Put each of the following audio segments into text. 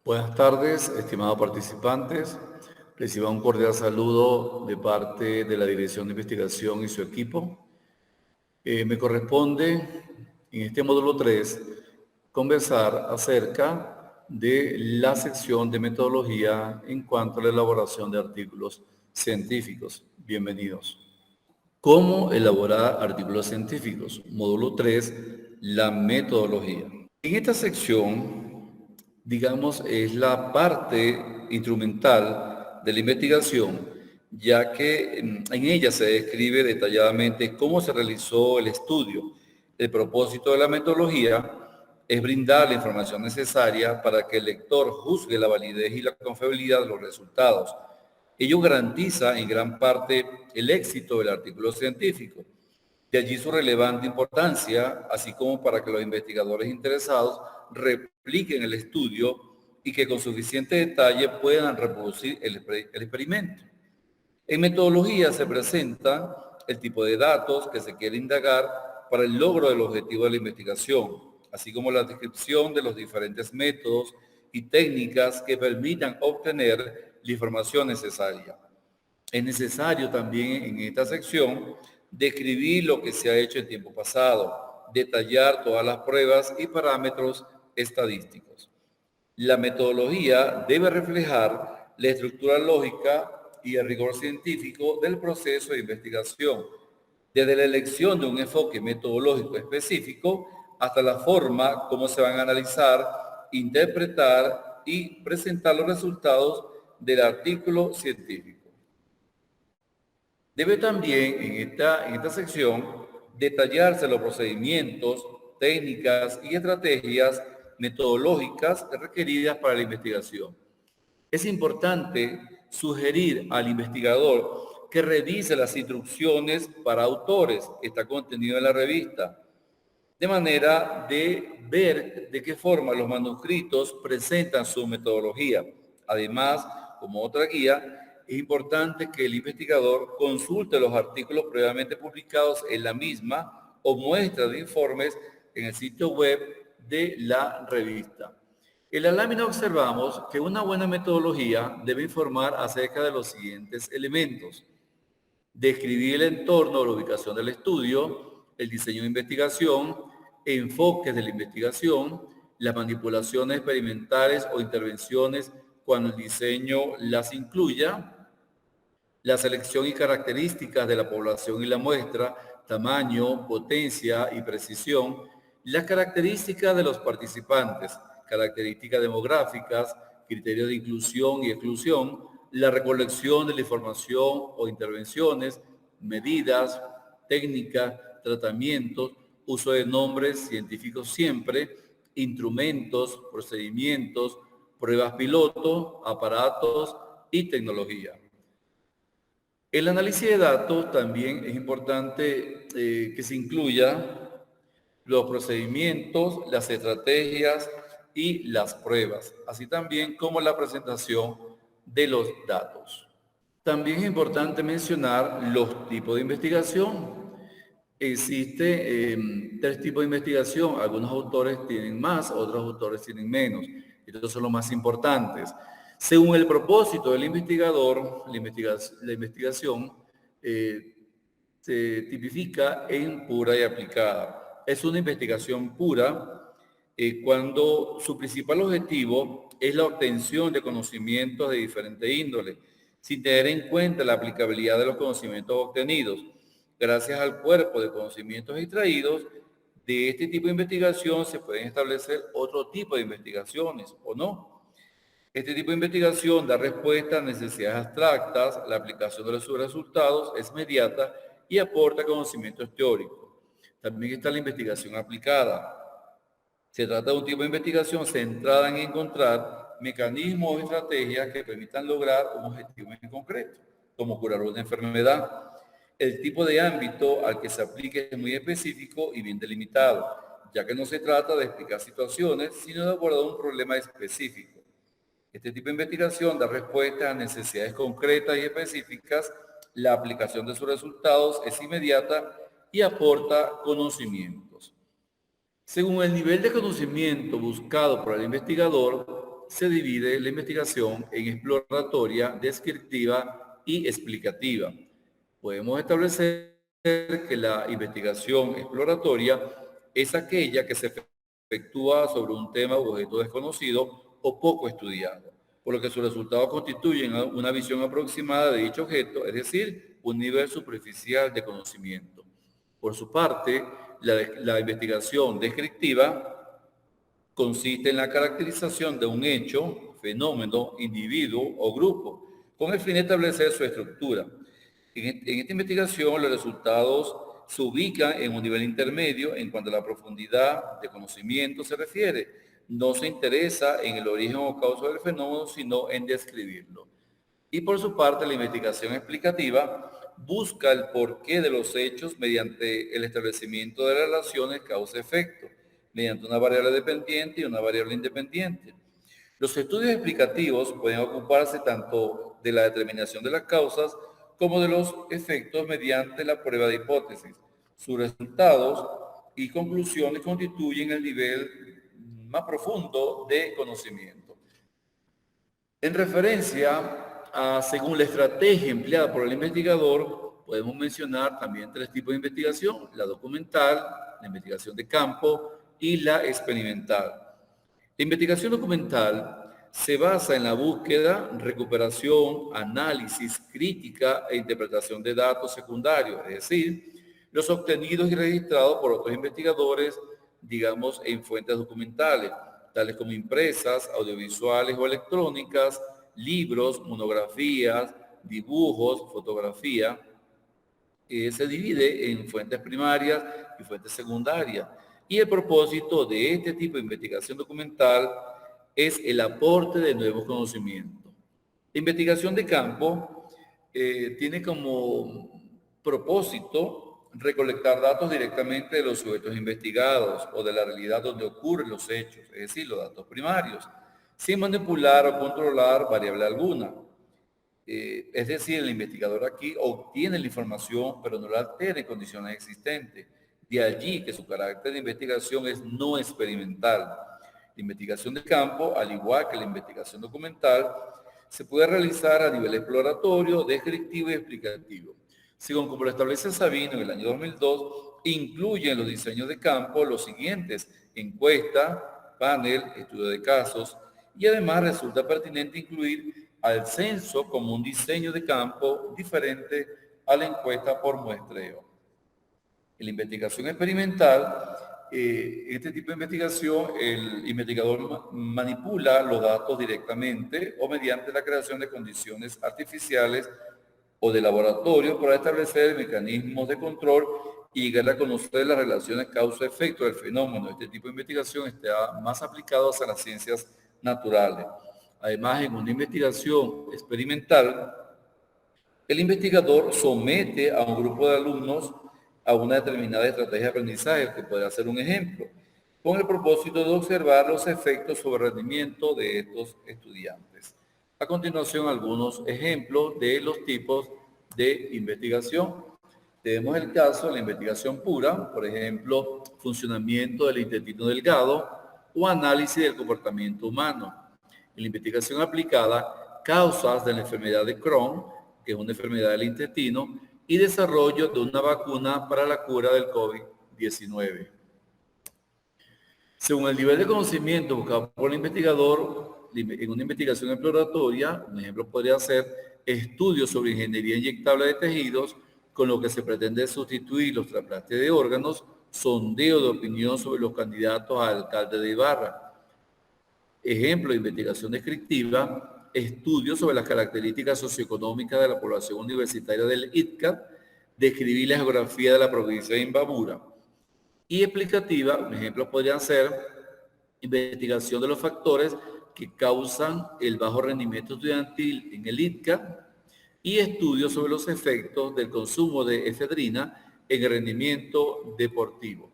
Buenas tardes, estimados participantes. Reciba un cordial saludo de parte de la Dirección de Investigación y su equipo. Me corresponde, en este módulo 3, conversar acerca de la sección de metodología en cuanto a la elaboración de artículos científicos. Bienvenidos. ¿Cómo elaborar artículos científicos? Módulo 3, la metodología. En esta sección, digamos, es la parte instrumental de la investigación, ya que en ella se describe detalladamente cómo se realizó el estudio. El propósito de la metodología es brindar la información necesaria para que el lector juzgue la validez y la confiabilidad de los resultados. Ello garantiza en gran parte el éxito del artículo científico. De allí su relevante importancia, así como para que los investigadores interesados repliquen el estudio y que con suficiente detalle puedan reproducir el experimento. En metodología se presenta el tipo de datos que se quiere indagar para el logro del objetivo de la investigación, así como la descripción de los diferentes métodos y técnicas que permitan obtener la información necesaria. Es necesario también en esta sección describir lo que se ha hecho en tiempo pasado, detallar todas las pruebas y parámetros estadísticos. La metodología debe reflejar la estructura lógica y el rigor científico del proceso de investigación, desde la elección de un enfoque metodológico específico hasta la forma como se van a analizar, interpretar y presentar los resultados del artículo científico. Debe también en esta sección detallarse los procedimientos, técnicas y estrategias metodológicas requeridas para la investigación. Es importante sugerir al investigador que revise las instrucciones para autores que está contenido en la revista, de manera de ver de qué forma los manuscritos presentan su metodología. Además, como otra guía, es importante que el investigador consulte los artículos previamente publicados en la misma o muestras de informes en el sitio web de la revista. En la lámina observamos que una buena metodología debe informar acerca de los siguientes elementos: describir el entorno o la ubicación del estudio, el diseño de investigación, enfoques de la investigación, las manipulaciones experimentales o intervenciones cuando el diseño las incluya, la selección y características de la población y la muestra, tamaño, potencia y precisión, las características de los participantes, características demográficas, criterios de inclusión y exclusión, la recolección de la información o intervenciones, medidas, técnicas, tratamientos, uso de nombres científicos siempre, instrumentos, procedimientos, pruebas piloto, aparatos y tecnología. El análisis de datos también es importante que se incluya los procedimientos, las estrategias y las pruebas, así también como la presentación de los datos. También es importante mencionar los tipos de investigación. Existe 3 tipos de investigación. Algunos autores tienen más, otros autores tienen menos. Estos son los más importantes. Según el propósito del investigador, la investigación se tipifica en pura y aplicada. Es una investigación pura cuando su principal objetivo es la obtención de conocimientos de diferente índole, sin tener en cuenta la aplicabilidad de los conocimientos obtenidos. Gracias al cuerpo de conocimientos extraídos de este tipo de investigación se pueden establecer otro tipo de investigaciones o no. Este tipo de investigación da respuesta a necesidades abstractas, la aplicación de sus resultados es inmediata y aporta conocimientos teóricos. También está la investigación aplicada. Se trata de un tipo de investigación centrada en encontrar mecanismos o estrategias que permitan lograr un objetivo en concreto, como curar una enfermedad. El tipo de ámbito al que se aplique es muy específico y bien delimitado, ya que no se trata de explicar situaciones, sino de abordar un problema específico. Este tipo de investigación da respuesta a necesidades concretas y específicas, la aplicación de sus resultados es inmediata y aporta conocimientos. Según el nivel de conocimiento buscado por el investigador, se divide la investigación en exploratoria, descriptiva y explicativa. Podemos establecer que la investigación exploratoria es aquella que se efectúa sobre un tema u objeto desconocido o poco estudiado, por lo que sus resultados constituyen una visión aproximada de dicho objeto, es decir, un nivel superficial de conocimiento. Por su parte, la investigación descriptiva consiste en la caracterización de un hecho, fenómeno, individuo o grupo, con el fin de establecer su estructura. En esta investigación, los resultados se ubican en un nivel intermedio en cuanto a la profundidad de conocimiento se refiere. No se interesa en el origen o causa del fenómeno, sino en describirlo. Y por su parte, la investigación explicativa busca el porqué de los hechos mediante el establecimiento de relaciones causa-efecto, mediante una variable dependiente y una variable independiente. Los estudios explicativos pueden ocuparse tanto de la determinación de las causas como de los efectos mediante la prueba de hipótesis. Sus resultados y conclusiones constituyen el nivel más profundo de conocimiento. En referencia a, según la estrategia empleada por el investigador, podemos mencionar también 3 tipos de investigación: la documental, la investigación de campo y la experimental. La investigación documental se basa en la búsqueda, recuperación, análisis, crítica e interpretación de datos secundarios, es decir, los obtenidos y registrados por otros investigadores, digamos, en fuentes documentales, tales como impresas, audiovisuales o electrónicas, libros, monografías, dibujos, fotografía. Se divide en fuentes primarias y fuentes secundarias. Y el propósito de este tipo de investigación documental es el aporte de nuevos conocimientos. La investigación de campo tiene como propósito recolectar datos directamente de los sujetos investigados o de la realidad donde ocurren los hechos, es decir, los datos primarios, sin manipular o controlar variable alguna. Es decir, el investigador aquí obtiene la información, pero no la altera en condiciones existentes. De allí que su carácter de investigación es no experimental. La investigación de campo, al igual que la investigación documental, se puede realizar a nivel exploratorio, descriptivo y explicativo. Según como lo establece Sabino en el año 2002, incluyen los diseños de campo los siguientes: encuesta, panel, estudio de casos, y además resulta pertinente incluir al censo como un diseño de campo diferente a la encuesta por muestreo. En la investigación experimental, este tipo de investigación, el investigador manipula los datos directamente o mediante la creación de condiciones artificiales o de laboratorio para establecer mecanismos de control y llegar a conocer las relaciones causa-efecto del fenómeno. Este tipo de investigación está más aplicado a las ciencias naturales. Además, en una investigación experimental, el investigador somete a un grupo de alumnos a una determinada estrategia de aprendizaje, que puede ser un ejemplo, con el propósito de observar los efectos sobre el rendimiento de estos estudiantes. A continuación, algunos ejemplos de los tipos de investigación. Tenemos el caso de la investigación pura, por ejemplo, funcionamiento del intestino delgado o análisis del comportamiento humano. En la investigación aplicada, causas de la enfermedad de Crohn, que es una enfermedad del intestino, y desarrollo de una vacuna para la cura del COVID-19. Según el nivel de conocimiento buscado por el investigador, en una investigación exploratoria, un ejemplo podría ser estudios sobre ingeniería inyectable de tejidos, con lo que se pretende sustituir los trasplantes de órganos, sondeo de opinión sobre los candidatos a alcalde de Ibarra. Ejemplo de investigación descriptiva, estudios sobre las características socioeconómicas de la población universitaria del ITCA, describir la geografía de la provincia de Imbabura. Y explicativa, un ejemplo podrían ser investigación de los factores que causan el bajo rendimiento estudiantil en el ITCA y estudios sobre los efectos del consumo de efedrina en el rendimiento deportivo.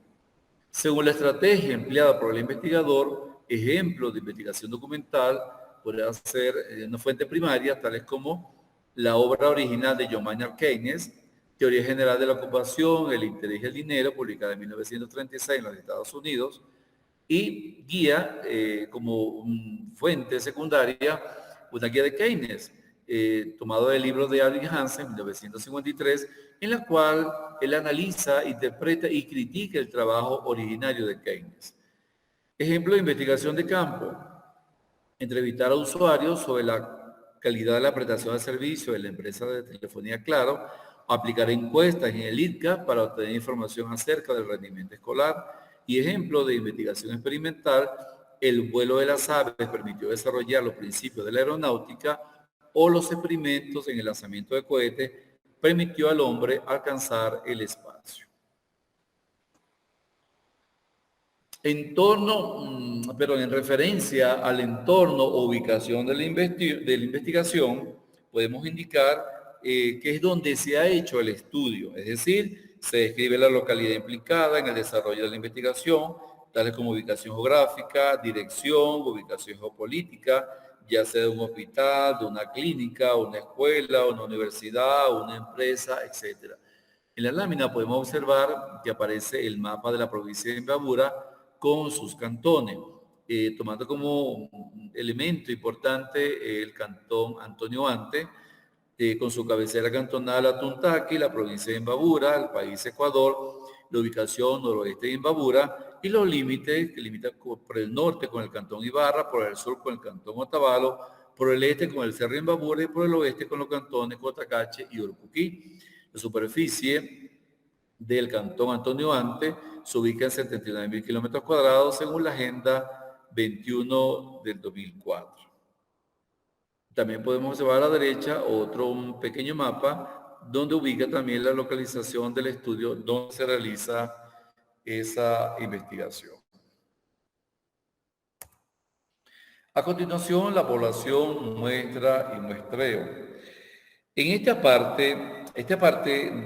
Según la estrategia empleada por el investigador, ejemplos de investigación documental podrían ser una fuente primaria, tales como la obra original de John Maynard Keynes, Teoría General de la Ocupación, el Interés y el Dinero, publicada en 1936 en los Estados Unidos, y guía como fuente secundaria una guía de Keynes, tomado del libro de Aldrich Hansen, 1953, en la cual él analiza, interpreta y critica el trabajo originario de Keynes. Ejemplo de investigación de campo: entrevistar a usuarios sobre la calidad de la prestación de servicio de la empresa de telefonía Claro, aplicar encuestas en el ITCA para obtener información acerca del rendimiento escolar. Y ejemplo de investigación experimental: el vuelo de las aves permitió desarrollar los principios de la aeronáutica, o los experimentos en el lanzamiento de cohetes permitió al hombre alcanzar el espacio. Pero en referencia al entorno o ubicación de la investigación, podemos indicar que es donde se ha hecho el estudio, es decir, se describe la localidad implicada en el desarrollo de la investigación, tales como ubicación geográfica, dirección, ubicación geopolítica, ya sea de un hospital, de una clínica, una escuela, una universidad, una empresa, etc. En la lámina podemos observar que aparece el mapa de la provincia de Imbabura con sus cantones, tomando como elemento importante el cantón Antonio Ante, con su cabecera cantonal Atuntaqui, la provincia de Imbabura, el país Ecuador, la ubicación noroeste de Imbabura y los límites que limita por el norte con el cantón Ibarra, por el sur con el cantón Otavalo, por el este con el cerro Imbabura y por el oeste con los cantones Cotacache y Urucuquí. La superficie del cantón Antonio Ante se ubica en 79.000 kilómetros cuadrados según la Agenda 21 del 2004. También podemos observar a la derecha un pequeño mapa donde ubica también la localización del estudio donde se realiza esa investigación. A continuación, la población, muestra y muestreo. En esta parte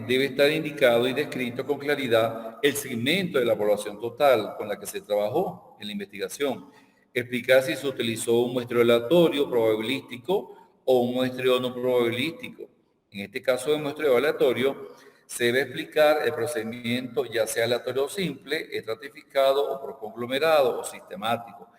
debe estar indicado y descrito con claridad el segmento de la población total con la que se trabajó en la investigación. Explicar si se utilizó un muestreo aleatorio probabilístico o un muestreo no probabilístico. En este caso de muestreo aleatorio, se debe explicar el procedimiento, ya sea aleatorio o simple, estratificado o por conglomerado o sistemático.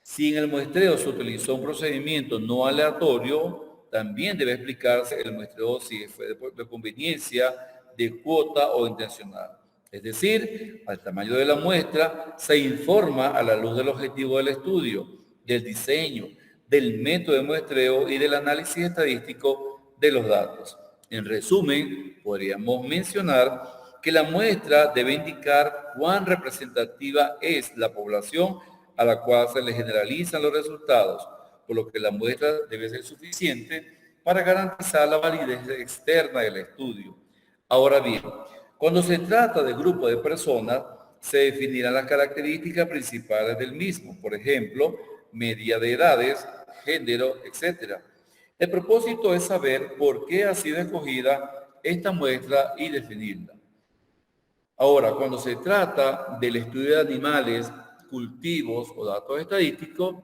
Si en el muestreo se utilizó un procedimiento no aleatorio, también debe explicarse el muestreo si fue de conveniencia, de cuota o intencional. Es decir, al tamaño de la muestra se informa a la luz del objetivo del estudio, del diseño, del método de muestreo y del análisis estadístico de los datos. En resumen, podríamos mencionar que la muestra debe indicar cuán representativa es la población a la cual se le generalizan los resultados, por lo que la muestra debe ser suficiente para garantizar la validez externa del estudio. Ahora bien, cuando se trata de grupo de personas, se definirán las características principales del mismo, por ejemplo, media de edades, género, etc. El propósito es saber por qué ha sido escogida esta muestra y definirla. Ahora, cuando se trata del estudio de animales, cultivos o datos estadísticos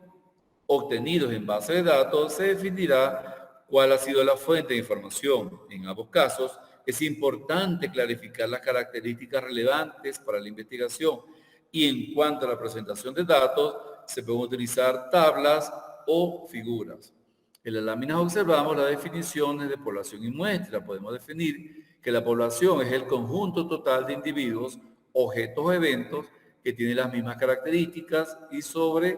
obtenidos en base de datos, se definirá cuál ha sido la fuente de información. En ambos casos, es importante clarificar las características relevantes para la investigación, y en cuanto a la presentación de datos, se pueden utilizar tablas o figuras. En las láminas observamos las definiciones de población y muestra. Podemos definir que la población es el conjunto total de individuos, objetos o eventos que tienen las mismas características y sobre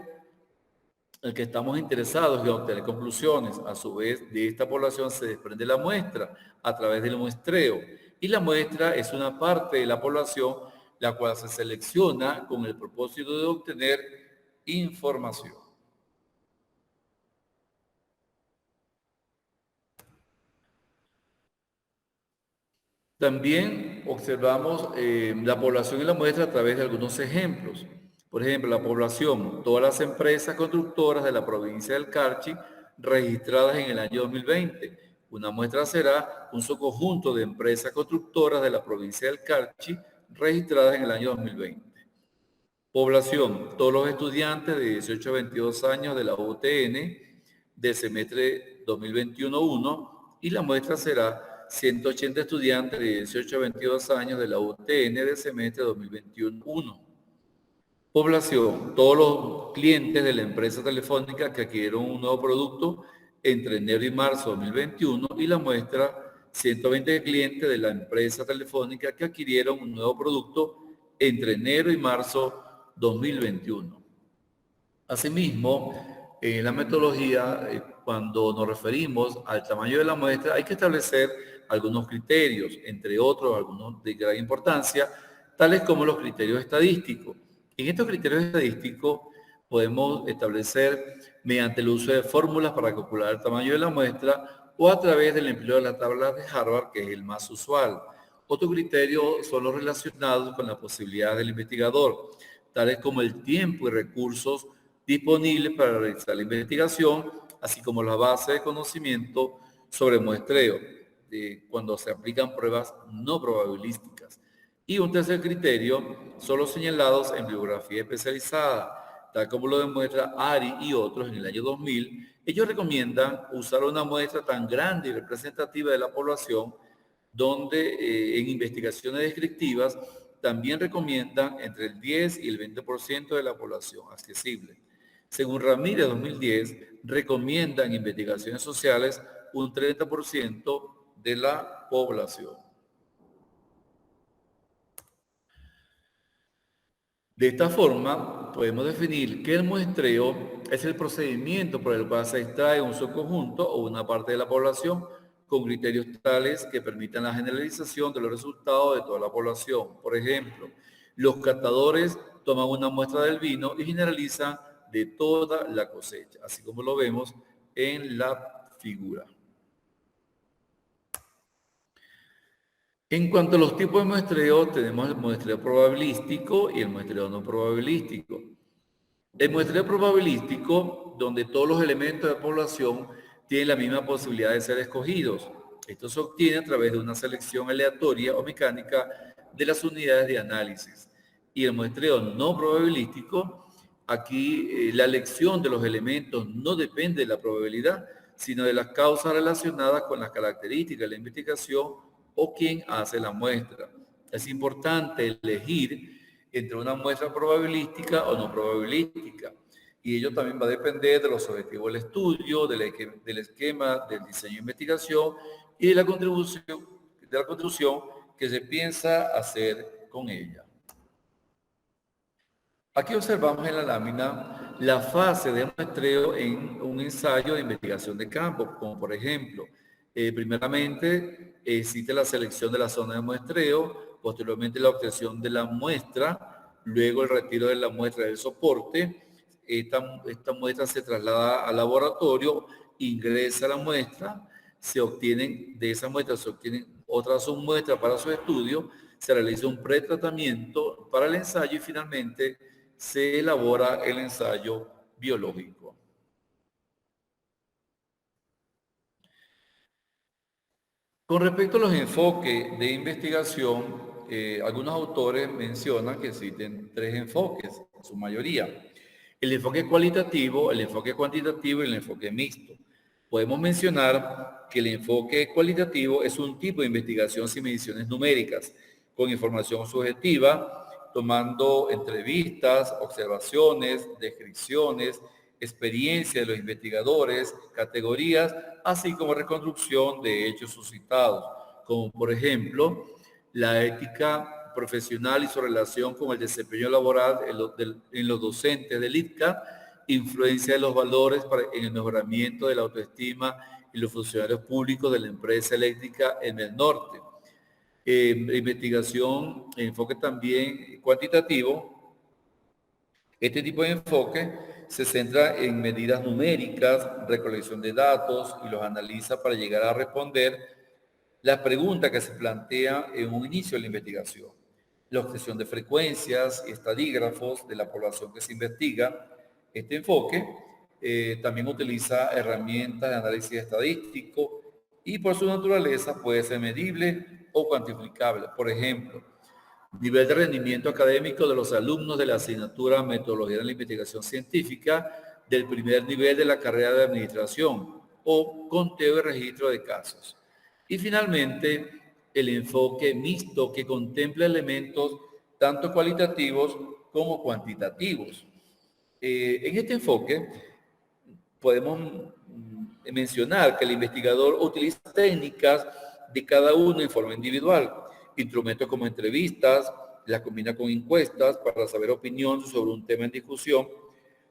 el que estamos interesados en obtener conclusiones. A su vez, de esta población se desprende la muestra a través del muestreo, y la muestra es una parte de la población la cual se selecciona con el propósito de obtener información. También observamos la población y la muestra a través de algunos ejemplos. Por ejemplo, la población, todas las empresas constructoras de la provincia del Carchi registradas en el año 2020. Una muestra será un subconjunto de empresas constructoras de la provincia del Carchi registradas en el año 2020. Población, todos los estudiantes de 18 a 22 años de la UTN del semestre 2021-1, y la muestra será 180 estudiantes de 18 a 22 años de la UTN del semestre 2021-1. Población, todos los clientes de la empresa telefónica que adquirieron un nuevo producto entre enero y marzo de 2021 y la muestra 120 clientes de la empresa telefónica que adquirieron un nuevo producto entre enero y marzo 2021. Asimismo, en la metodología, cuando nos referimos al tamaño de la muestra, hay que establecer algunos criterios, entre otros, algunos de gran importancia, tales como los criterios estadísticos. En estos criterios estadísticos podemos establecer mediante el uso de fórmulas para calcular el tamaño de la muestra o a través del empleo de la tabla de Harvard, que es el más usual. Otro criterio son los relacionados con la posibilidad del investigador, tales como el tiempo y recursos disponibles para realizar la investigación, así como la base de conocimiento sobre muestreo, cuando se aplican pruebas no probabilísticas. Y un tercer criterio son los señalados en bibliografía especializada, tal como lo demuestra Ari y otros en el año 2000. Ellos recomiendan usar una muestra tan grande y representativa de la población, donde en investigaciones descriptivas también recomiendan entre el 10 y el 20% de la población accesible. Según Ramírez 2010, recomiendan investigaciones sociales un 30% de la población. De esta forma, podemos definir que el muestreo es el procedimiento por el cual se extrae un subconjunto o una parte de la población con criterios tales que permitan la generalización de los resultados de toda la población. Por ejemplo, los catadores toman una muestra del vino y generalizan de toda la cosecha, así como lo vemos en la figura. En cuanto a los tipos de muestreo, tenemos el muestreo probabilístico y el muestreo no probabilístico. El muestreo probabilístico, donde todos los elementos de la población tienen la misma posibilidad de ser escogidos. Esto se obtiene a través de una selección aleatoria o mecánica de las unidades de análisis. Y el muestreo no probabilístico, aquí la elección de los elementos no depende de la probabilidad, sino de las causas relacionadas con las características de la investigación o quien hace la muestra. Es importante elegir entre una muestra probabilística o no probabilística. Y ello también va a depender de los objetivos del estudio, del esquema, del diseño de investigación y de la contribución que se piensa hacer con ella. Aquí observamos en la lámina la fase de muestreo en un ensayo de investigación de campo, como por ejemplo, primeramente existe la selección de la zona de muestreo, posteriormente la obtención de la muestra, luego el retiro de la muestra del soporte. Esta muestra se traslada al laboratorio, ingresa la muestra, de esa muestra se obtienen otras submuestras para su estudio, se realiza un pretratamiento para el ensayo y finalmente se elabora el ensayo biológico. Con respecto a los enfoques de investigación, algunos autores mencionan que existen tres enfoques, en su mayoría. El enfoque cualitativo, el enfoque cuantitativo y el enfoque mixto. Podemos mencionar que el enfoque cualitativo es un tipo de investigación sin mediciones numéricas, con información subjetiva, tomando entrevistas, observaciones, descripciones, experiencia de los investigadores, categorías, así como reconstrucción de hechos suscitados, como por ejemplo la ética profesional y su relación con el desempeño laboral en los docentes del ITCA, influencia de los valores en el mejoramiento de la autoestima y los funcionarios públicos de la empresa eléctrica en el norte. Investigación, enfoque también cuantitativo. Este tipo de enfoque se centra en medidas numéricas, recolección de datos y los analiza para llegar a responder las preguntas que se plantean en un inicio de la investigación. La obtención de frecuencias y estadígrafos de la población que se investiga. Este enfoque también utiliza herramientas de análisis estadístico y por su naturaleza puede ser medible o cuantificable. Por ejemplo, nivel de rendimiento académico de los alumnos de la asignatura Metodología de la Investigación Científica del primer nivel de la carrera de Administración o conteo y registro de casos. Y finalmente, el enfoque mixto que contempla elementos tanto cualitativos como cuantitativos. En este enfoque, podemos mencionar que el investigador utiliza técnicas de cada uno en forma individual, instrumentos como entrevistas, las combina con encuestas para saber opinión sobre un tema en discusión,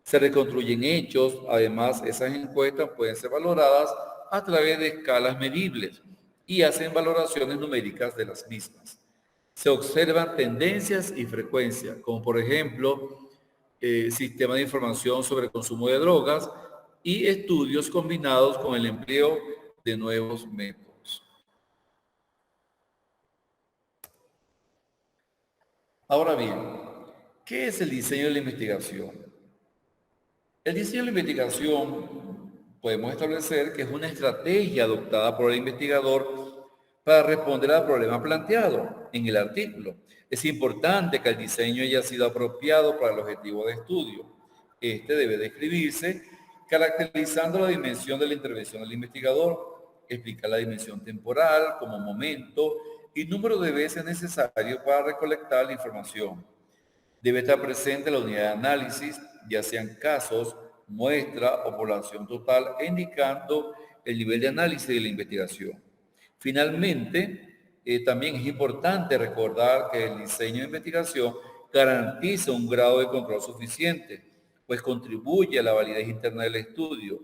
se reconstruyen hechos, además esas encuestas pueden ser valoradas a través de escalas medibles y hacen valoraciones numéricas de las mismas. Se observan tendencias y frecuencia, como por ejemplo, sistema de información sobre el consumo de drogas y estudios combinados con el empleo de nuevos métodos. Ahora bien, ¿qué es el diseño de la investigación? El diseño de la investigación podemos establecer que es una estrategia adoptada por el investigador para responder al problema planteado en el artículo. Es importante que el diseño haya sido apropiado para el objetivo de estudio. Este debe describirse caracterizando la dimensión de la intervención del investigador, explicar la dimensión temporal como momento y número de veces necesario para recolectar la información. Debe estar presente la unidad de análisis, ya sean casos, muestra o población total, indicando el nivel de análisis de la investigación. Finalmente, también es importante recordar que el diseño de investigación garantiza un grado de control suficiente, pues contribuye a la validez interna del estudio,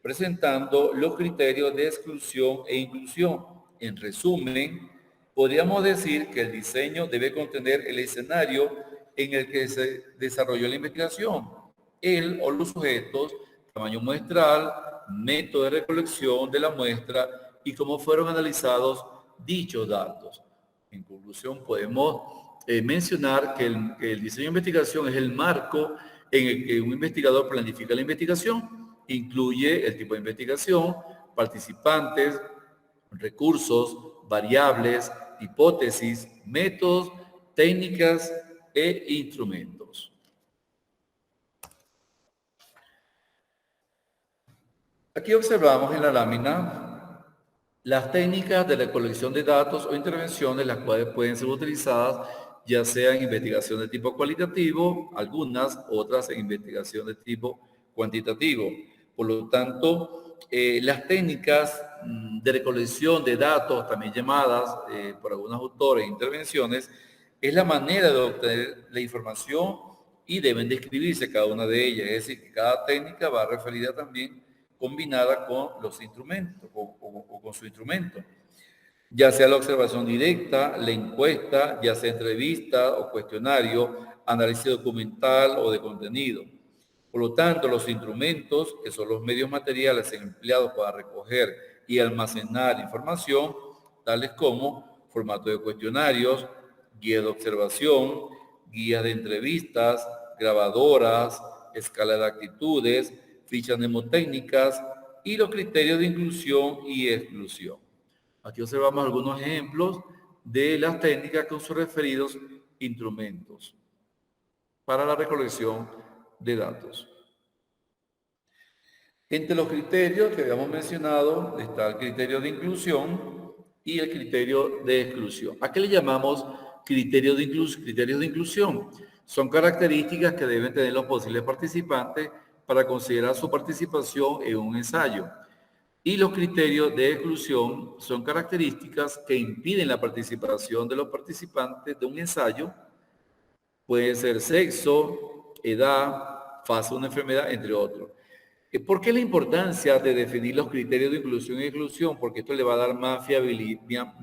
presentando los criterios de exclusión e inclusión. En resumen, podríamos decir que el diseño debe contener el escenario en el que se desarrolló la investigación, el o los sujetos, tamaño muestral, método de recolección de la muestra y cómo fueron analizados dichos datos. En conclusión, podemos mencionar que el diseño de investigación es el marco en el que un investigador planifica la investigación, incluye el tipo de investigación, participantes, recursos, variables, hipótesis, métodos, técnicas e instrumentos. Aquí observamos en la lámina las técnicas de recolección de datos o intervenciones, las cuales pueden ser utilizadas ya sea en investigación de tipo cualitativo, algunas, otras en investigación de tipo cuantitativo. Por lo tanto, las técnicas de recolección de datos, también llamadas por algunos autores intervenciones, es la manera de obtener la información y deben describirse cada una de ellas. Es decir, que cada técnica va referida también combinada con los instrumentos o con su instrumento, ya sea la observación directa, la encuesta, ya sea entrevista o cuestionario, análisis documental o de contenido. Por lo tanto, los instrumentos, que son los medios materiales empleados para recoger y almacenar información, tales como formato de cuestionarios, guía de observación, guías de entrevistas, grabadoras, escala de actitudes, fichas mnemotécnicas y los criterios de inclusión y exclusión. Aquí observamos algunos ejemplos de las técnicas con sus referidos instrumentos para la recolección de datos. Entre los criterios que habíamos mencionado está el criterio de inclusión y el criterio de exclusión. ¿A qué le llamamos criterios de inclusión? Son características que deben tener los posibles participantes para considerar su participación en un ensayo. Y los criterios de exclusión son características que impiden la participación de los participantes de un ensayo. Puede ser sexo, edad, fase de una enfermedad, entre otros. ¿Por qué la importancia de definir los criterios de inclusión y exclusión? Porque esto le va a dar más fiabilidad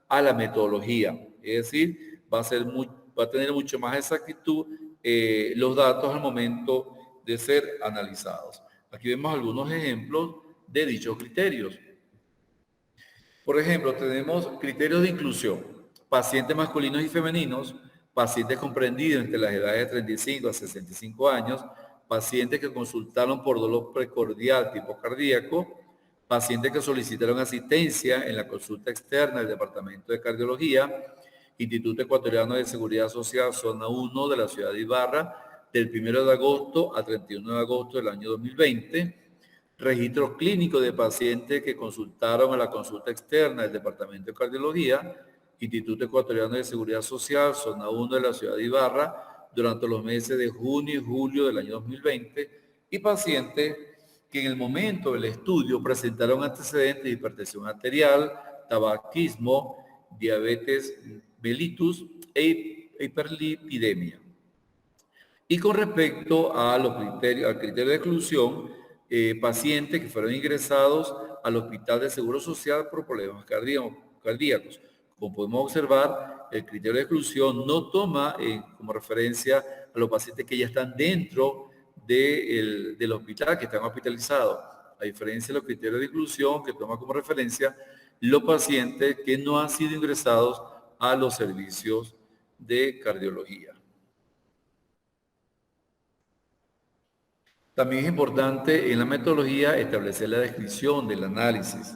a la metodología. Es decir, va a tener mucho más exactitud los datos al momento de ser analizados. Aquí vemos algunos ejemplos de dichos criterios. Por ejemplo, tenemos criterios de inclusión. Pacientes masculinos y femeninos, pacientes comprendidos entre las edades de 35 a 65 años, pacientes que consultaron por dolor precordial tipo cardíaco, pacientes que solicitaron asistencia en la consulta externa del Departamento de Cardiología, Instituto Ecuatoriano de Seguridad Social, Zona 1 de la ciudad de Ibarra, del 1 de agosto al 31 de agosto del año 2020, registro clínico de pacientes que consultaron a la consulta externa del Departamento de Cardiología, Instituto Ecuatoriano de Seguridad Social, zona 1 de la ciudad de Ibarra, durante los meses de junio y julio del año 2020, y pacientes que en el momento del estudio presentaron antecedentes de hipertensión arterial, tabaquismo, diabetes mellitus e hiperlipidemia. Y con respecto a los criterios, al criterio de exclusión, pacientes que fueron ingresados al Hospital de Seguro Social por problemas cardíacos. Como podemos observar, el criterio de exclusión no toma como referencia a los pacientes que ya están dentro del hospital, que están hospitalizados, a diferencia de los criterios de inclusión que toma como referencia los pacientes que no han sido ingresados a los servicios de cardiología. También es importante en la metodología establecer la descripción del análisis.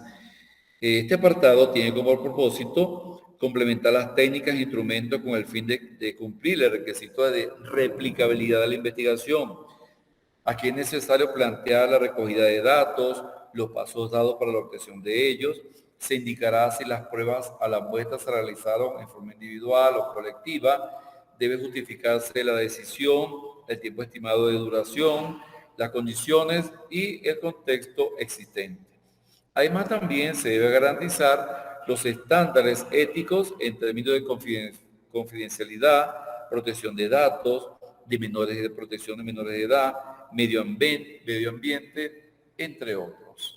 Este apartado tiene como propósito complementar las técnicas e instrumentos con el fin de cumplir el requisito de replicabilidad de la investigación. Aquí es necesario plantear la recogida de datos, los pasos dados para la obtención de ellos. Se indicará si las pruebas a la muestra se realizaron en forma individual o colectiva. Debe justificarse la decisión, el tiempo estimado de duración, las condiciones y el contexto existente. Además, también se debe garantizar los estándares éticos en términos de confidencialidad, protección de datos, de protección de menores de edad, medio ambiente, entre otros.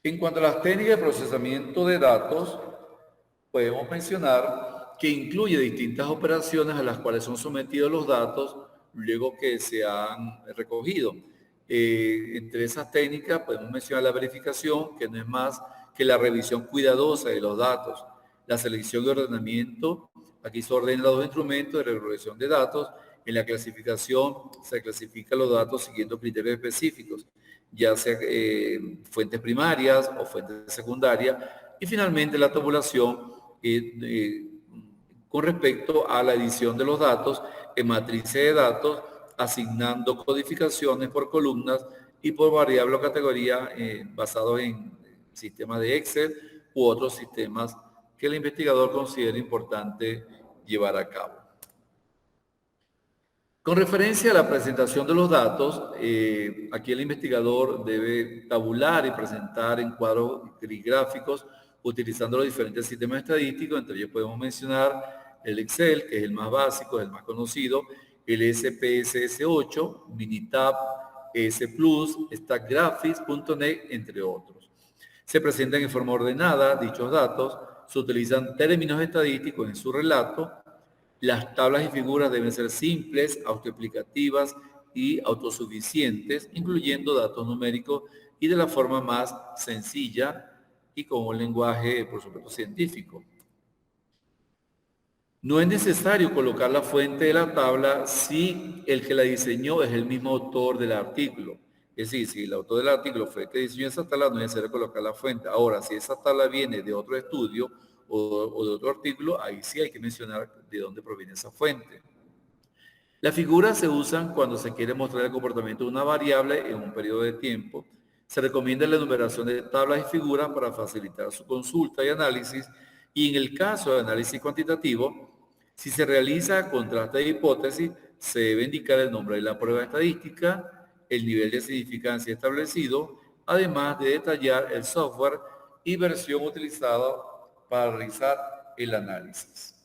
En cuanto a las técnicas de procesamiento de datos, podemos mencionar que incluye distintas operaciones a las cuales son sometidos los datos luego que se han recogido. Entre esas técnicas podemos mencionar la verificación, que no es más que la revisión cuidadosa de los datos, la selección y ordenamiento. Aquí se ordenan los dos instrumentos de regulación de datos. En la clasificación se clasifican los datos siguiendo criterios específicos, ya sea fuentes primarias o fuentes secundarias. Y finalmente la tabulación con respecto a la edición de los datos en matrices de datos, asignando codificaciones por columnas y por variable o categoría basados en sistemas de Excel u otros sistemas que el investigador considere importante llevar a cabo. Con referencia a la presentación de los datos, aquí el investigador debe tabular y presentar en cuadros gráficos utilizando los diferentes sistemas estadísticos. Entre ellos podemos mencionar el Excel, que es el más básico, es el más conocido, el SPSS8, Minitab, S+, StackGraphics.net, entre otros. Se presentan en forma ordenada dichos datos, se utilizan términos estadísticos en su relato. Las tablas y figuras deben ser simples, autoexplicativas y autosuficientes, incluyendo datos numéricos y de la forma más sencilla y con un lenguaje, por supuesto, científico. No es necesario colocar la fuente de la tabla si el que la diseñó es el mismo autor del artículo. Es decir, si el autor del artículo fue el que diseñó esa tabla, no es necesario colocar la fuente. Ahora, si esa tabla viene de otro estudio o de otro artículo, ahí sí hay que mencionar de dónde proviene esa fuente. Las figuras se usan cuando se quiere mostrar el comportamiento de una variable en un periodo de tiempo. Se recomienda la enumeración de tablas y figuras para facilitar su consulta y análisis. Y en el caso de análisis cuantitativo, si se realiza contraste de hipótesis, se debe indicar el nombre de la prueba estadística, el nivel de significancia establecido, además de detallar el software y versión utilizado para realizar el análisis.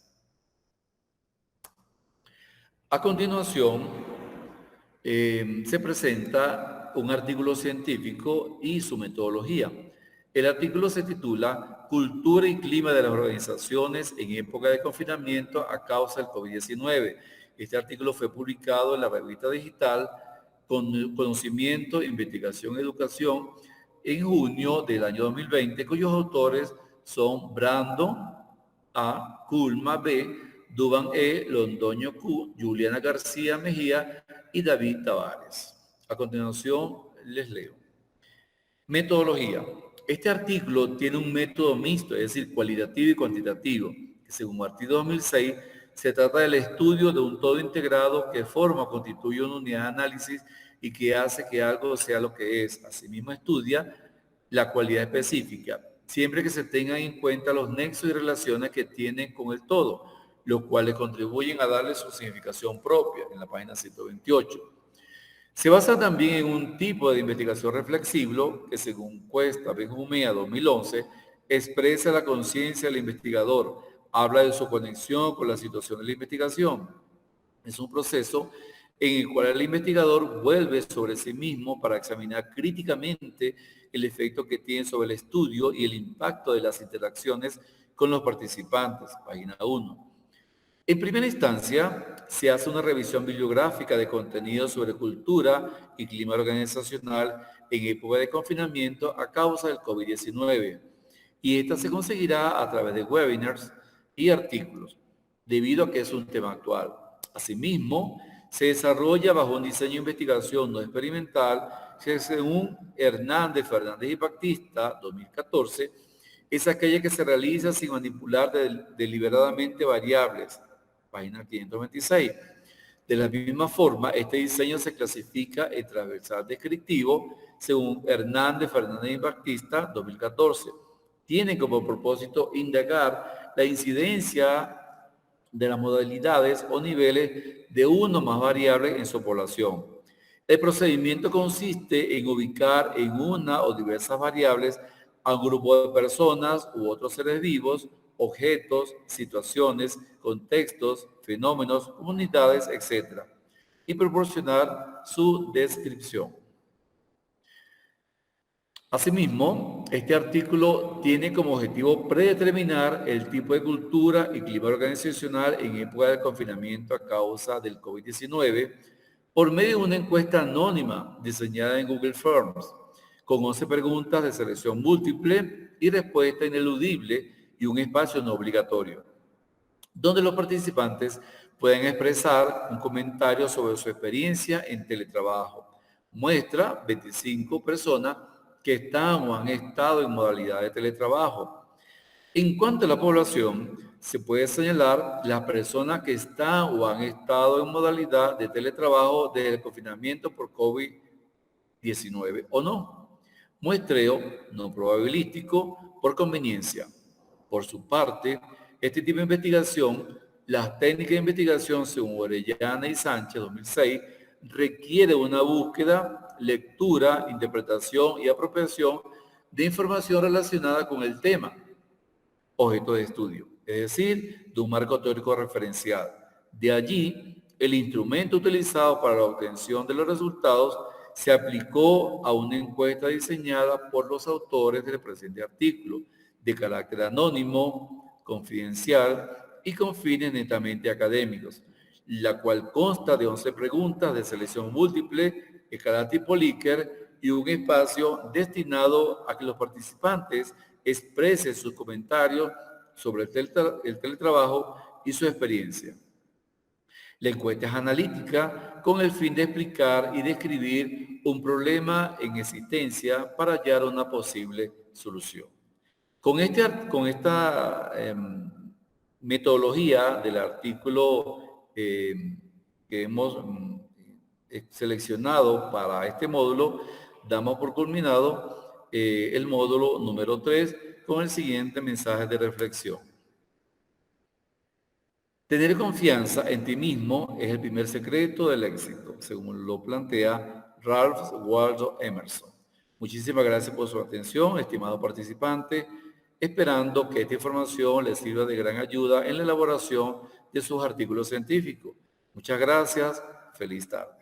A continuación, se presenta un artículo científico y su metodología. El artículo se titula Cultura y clima de las organizaciones en época de confinamiento a causa del COVID-19. Este artículo fue publicado en la revista digital Conocimiento, Investigación y Educación en junio del año 2020, cuyos autores son Brandon A., Kulma B., Duban E., Londoño Q., Juliana García Mejía y David Tavares. A continuación les leo. Metodología. Este artículo tiene un método mixto, es decir, cualitativo y cuantitativo, que según Martí 2006, se trata del estudio de un todo integrado que forma o constituye una unidad de análisis y que hace que algo sea lo que es. Asimismo, estudia la cualidad específica, siempre que se tengan en cuenta los nexos y relaciones que tienen con el todo, los cuales contribuyen a darle su significación propia, en la página 128. Se basa también en un tipo de investigación reflexivo que, según Cuesta Benjumea 2011, expresa la conciencia del investigador, habla de su conexión con la situación de la investigación. Es un proceso en el cual el investigador vuelve sobre sí mismo para examinar críticamente el efecto que tiene sobre el estudio y el impacto de las interacciones con los participantes, página 1. En primera instancia, se hace una revisión bibliográfica de contenidos sobre cultura y clima organizacional en época de confinamiento a causa del COVID-19, y esta se conseguirá a través de webinars y artículos, debido a que es un tema actual. Asimismo, se desarrolla bajo un diseño de investigación no experimental que, según Hernández, Fernández y Baptista, 2014, es aquella que se realiza sin manipular deliberadamente variables, página 526. De la misma forma, este diseño se clasifica en transversal descriptivo, según Hernández, Fernández y Baptista, 2014. Tiene como propósito indagar la incidencia de las modalidades o niveles de uno o más variables en su población. El procedimiento consiste en ubicar en una o diversas variables a un grupo de personas u otros seres vivos, objetos, situaciones, contextos, fenómenos, comunidades, etc. y proporcionar su descripción. Asimismo, este artículo tiene como objetivo predeterminar el tipo de cultura y clima organizacional en época de confinamiento a causa del COVID-19 por medio de una encuesta anónima diseñada en Google Forms, con 11 preguntas de selección múltiple y respuesta ineludible y un espacio no obligatorio, donde los participantes pueden expresar un comentario sobre su experiencia en teletrabajo. Muestra 25 personas que están o han estado en modalidad de teletrabajo. En cuanto a la población, se puede señalar las personas que están o han estado en modalidad de teletrabajo desde el confinamiento por COVID-19 o no. Muestreo no probabilístico por conveniencia. Por su parte, este tipo de investigación, las técnicas de investigación según Orellana y Sánchez 2006, requiere una búsqueda, lectura, interpretación y apropiación de información relacionada con el tema, objeto de estudio, es decir, de un marco teórico referencial. De allí, el instrumento utilizado para la obtención de los resultados se aplicó a una encuesta diseñada por los autores del presente artículo, de carácter anónimo, confidencial y con fines netamente académicos, la cual consta de 11 preguntas de selección múltiple, escala tipo Likert y un espacio destinado a que los participantes expresen sus comentarios sobre el teletrabajo y su experiencia. La encuesta es analítica con el fin de explicar y describir un problema en existencia para hallar una posible solución. Con esta metodología del artículo que hemos seleccionado para este módulo, damos por culminado el módulo número 3 con el siguiente mensaje de reflexión. Tener confianza en ti mismo es el primer secreto del éxito, según lo plantea Ralph Waldo Emerson. Muchísimas gracias por su atención, estimado participante, esperando que esta información les sirva de gran ayuda en la elaboración de sus artículos científicos. Muchas gracias, feliz tarde.